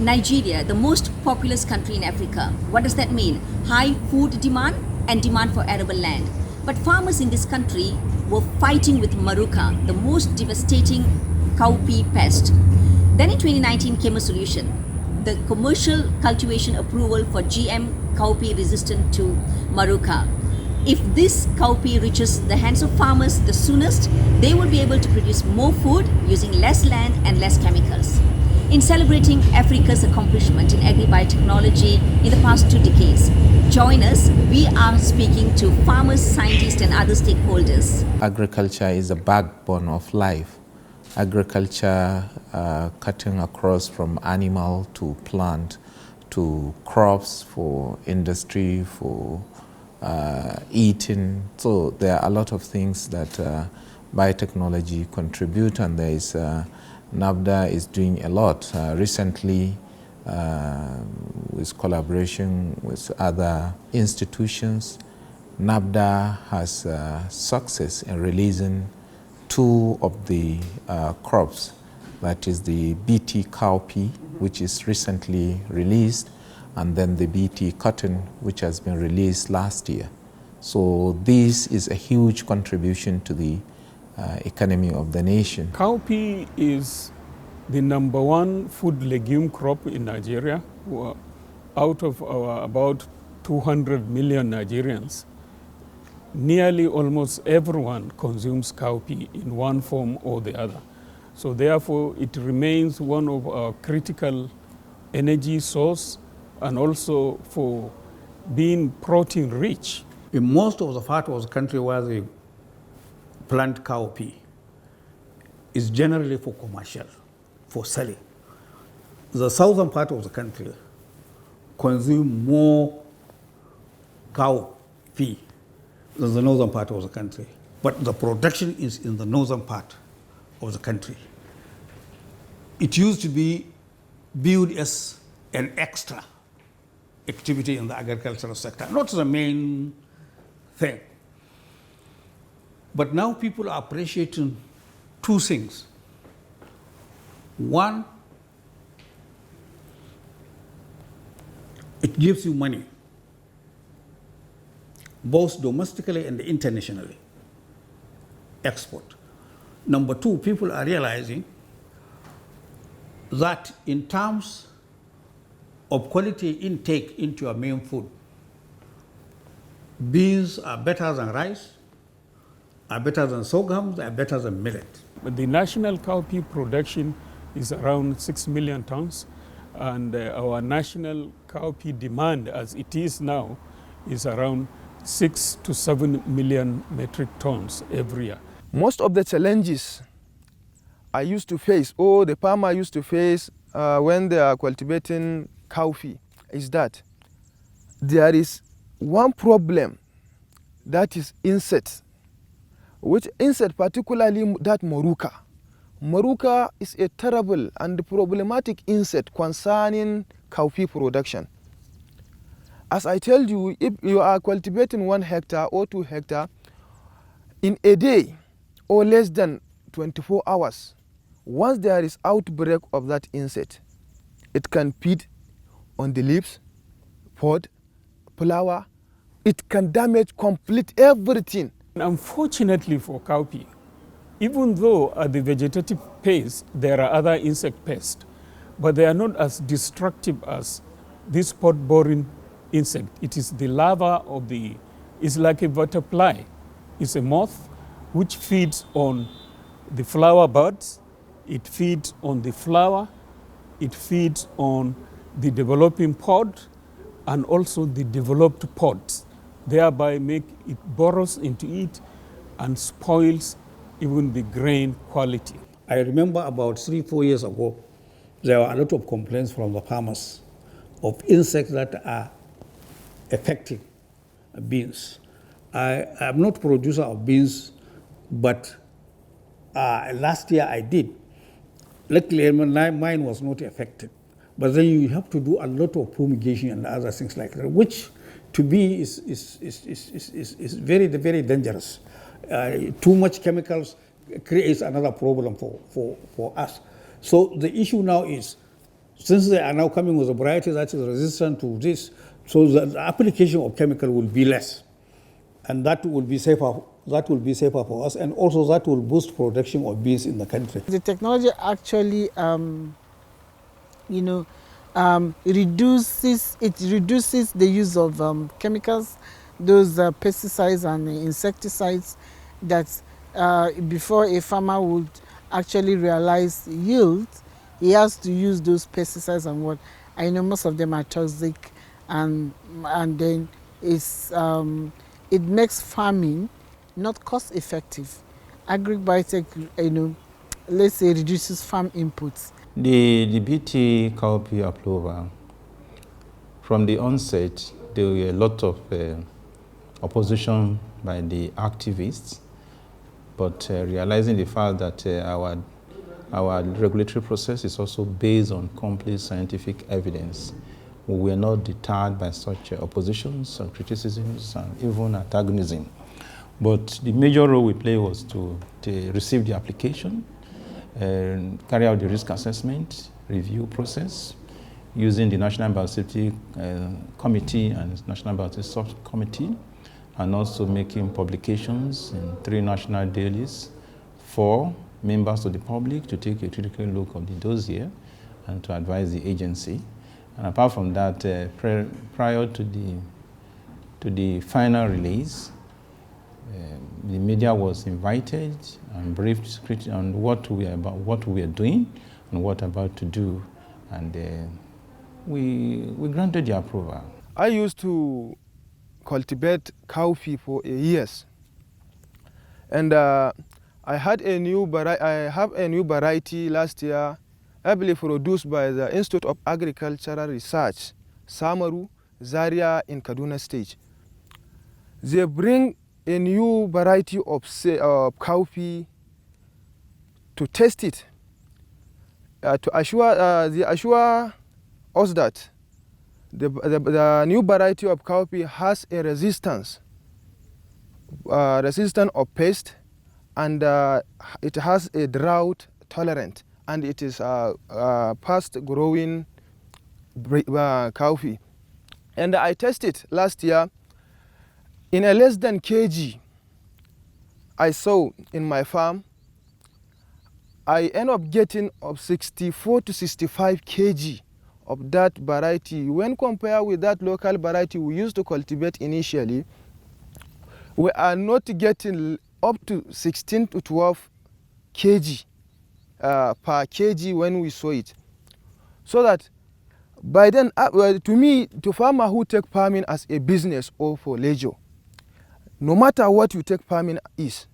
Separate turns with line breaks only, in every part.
Nigeria, the most populous country in Africa. What does that mean? High food demand and demand for arable land. But farmers in this country were fighting with Maruca, the most devastating cowpea pest. Then in 2019 came a solution. The commercial cultivation approval for GM cowpea resistant to Maruca. If this cowpea reaches the hands of farmers the soonest, they will be able to produce more food using less land and less chemicals. In celebrating Africa's accomplishment in agri-biotechnology in the past 2 decades, join us. We are speaking to farmers, scientists, and other stakeholders.
Agriculture is the backbone of life. Agriculture cutting across from animal to plant to crops for industry, for eating. So there are a lot of things that biotechnology contribute, and there is NAFDA is doing a lot. Recently, with collaboration with other institutions, NAFDA has success in releasing 2 of the crops, that is the BT cowpea, which is recently released, and then the BT cotton, which has been released last year. So this is a huge contribution to the economy of the nation.
Cowpea is the #1 food legume crop in Nigeria. Out of our about 200 million Nigerians, nearly almost everyone consumes cowpea in one form or the other. So therefore, it remains one of our critical energy source, and also for being protein rich.
In most of the part of the country where they plant cowpea, is generally for commercial, for selling. The southern part of the country consume more cowpea than the northern part of the country. But the production is in the northern part of the country. It used to be viewed as an extra activity in the agricultural sector, not the main thing. But now people are appreciating 2 things. One, it gives you money, both domestically and internationally, export. Number 2, people are realizing that in terms of quality intake into your main food, beans are better than rice, are better than sorghum, are better than millet.
But the national cowpea production is around 6 million tons, and our national cowpea demand as it is now is around 6 to 7 million metric tons every year.
Most of the challenges I used to face, or the farmer used to face when they are cultivating cowpea, is that there is one problem, that is insects. Which insect, particularly that Maruca. Maruca is a terrible and problematic insect concerning cowpea production. As I told you, if you are cultivating 1 hectare or 2 hectares, in a day or less than 24 hours, once there is outbreak of that insect, it can feed on the leaves, pod, flower. It can damage complete everything.
Unfortunately for cowpea, even though at the vegetative phase there are other insect pests, but they are not as destructive as this pod-boring insect. It is the larva of it's like a butterfly. It's a moth which feeds on the flower buds, it feeds on the flower, it feeds on the developing pod, and also the developed pods. Thereby it burrows into it and spoils even the grain quality.
I remember about 3-4 years ago, there were a lot of complaints from the farmers of insects that are affecting beans. I am not producer of beans, but last year I did. Luckily, mine was not affected. But then you have to do a lot of fumigation and other things like that, which to me is very, very dangerous. Too much chemicals creates another problem for us. So the issue now is Since they are now coming with a variety that is resistant to this, so the application of chemical will be less, and that will be safer. That will be safer for us, and also that will boost production of beans in the country.
The technology actually, reduces the use of chemicals, those pesticides and insecticides that before a farmer would actually realize yield, he has to use those pesticides and what. I know most of them are toxic, and then it makes farming not cost effective. Agribiotech, let's say, reduces farm inputs.
The BT Cowpea plover, from the onset, there were a lot of opposition by the activists, but realizing the fact that our regulatory process is also based on complete scientific evidence, we were not deterred by such oppositions and criticisms and even antagonism. But the major role we played was to receive the application, carry out the risk assessment, review process, using the National Biosafety Committee and National Biosafety Subcommittee, and also making publications in 3 national dailies for members of the public to take a critical look at the dossier and to advise the agency. And apart from that, prior to the final release, the media was invited and briefed on what we are doing and what we're about to do, and we granted the approval.
I used to cultivate cowpea for years, and I have a new variety last year, heavily produced by the Institute of Agricultural Research, Samaru, Zaria in Kaduna State. They bring a new variety of cowpea to test it, to assure us that the new variety of cowpea has a resistance of pest, and it has a drought tolerant, and it is fast growing cowpea. And I tested last year. In a less than kg I saw in my farm, I end up getting of 64 to 65 kg of that variety. When compared with that local variety we used to cultivate initially, we are not getting up to 16 to 12 kg per kg when we sow it. So that by then, to me, to farmer who take farming as a business or for leisure, no matter what you take farming is,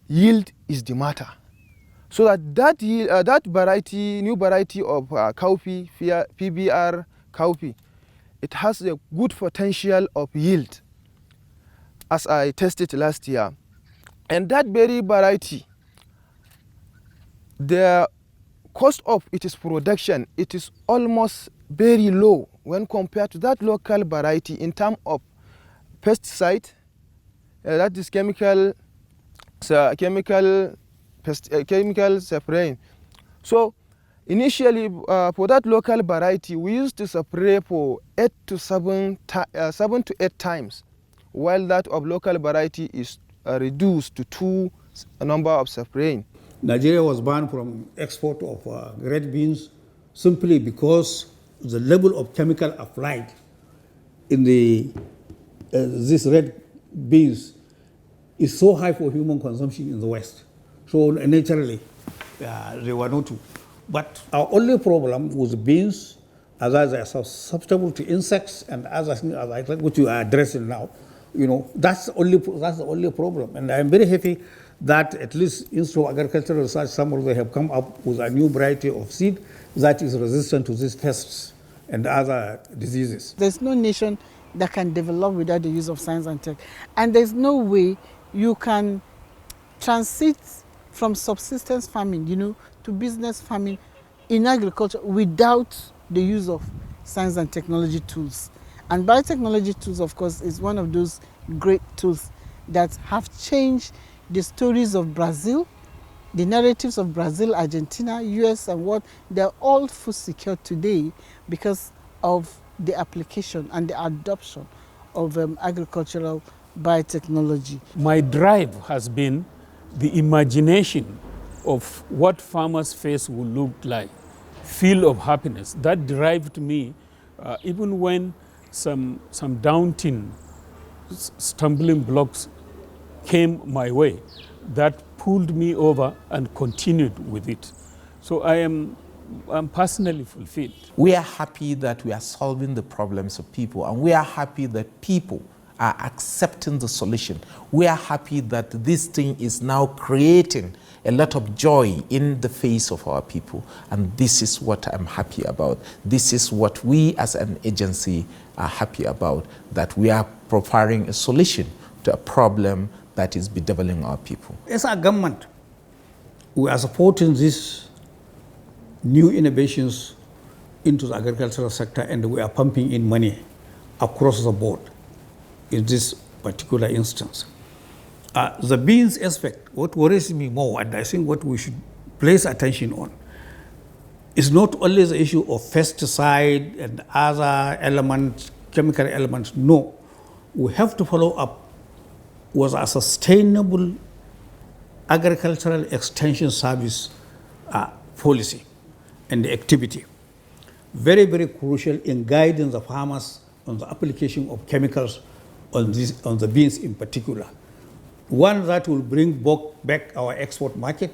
yield is the matter. So that new variety of cowpea, PBR cowpea, it has a good potential of yield, as I tested last year. And that very variety, the cost of its production, it is almost very low when compared to that local variety in terms of pesticide. That is chemical spraying. So initially for that local variety we used to spray for 7 to 8 times, while that of local variety is reduced to 2 number of spraying.
Nigeria was banned from export of red beans simply because the level of chemical applied in these red beans is so high for human consumption in the West. So naturally, they were not to. But our only problem with beans, as they are susceptible to insects and other things, as I think, which you are addressing now, that's the only problem. And I'm very happy that at least Institute of Agricultural Research, some of them have come up with a new variety of seed that is resistant to these pests and other diseases.
There's no nation that can develop without the use of science and tech. And there's no way you can transit from subsistence farming, to business farming in agriculture without the use of science and technology tools. And biotechnology tools, of course, is one of those great tools that have changed the stories of Brazil, The narratives of Brazil, Argentina, US, and what, they're all food secure today because of the application and the adoption of agricultural biotechnology.
My drive has been the imagination of what farmers' face will look like, feel of happiness. That derived me, even when some daunting stumbling blocks came my way, that pulled me over and continued with it. So I'm personally fulfilled.
We are happy that we are solving the problems of people, and we are happy that people are accepting the solution. We are happy that this thing is now creating a lot of joy in the face of our people, and this is what I'm happy about. This is what we as an agency are happy about, that we are providing a solution to a problem that is bedeviling our people.
As a government, we are supporting these new innovations into the agricultural sector, and we are pumping in money across the board in this particular instance. The beans aspect, what worries me more, and I think what we should place attention on, is not only the issue of pesticide and other elements, chemical elements. No, we have to follow up with a sustainable agricultural extension service policy and activity. Very, very crucial in guiding the farmers on the application of chemicals on the beans in particular. One, that will bring back our export market.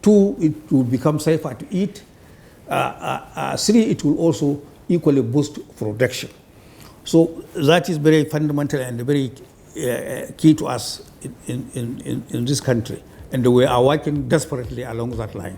Two, it will become safer to eat. Three, it will also equally boost production. So that is very fundamental and very key to us in this country. And we are working desperately along that line.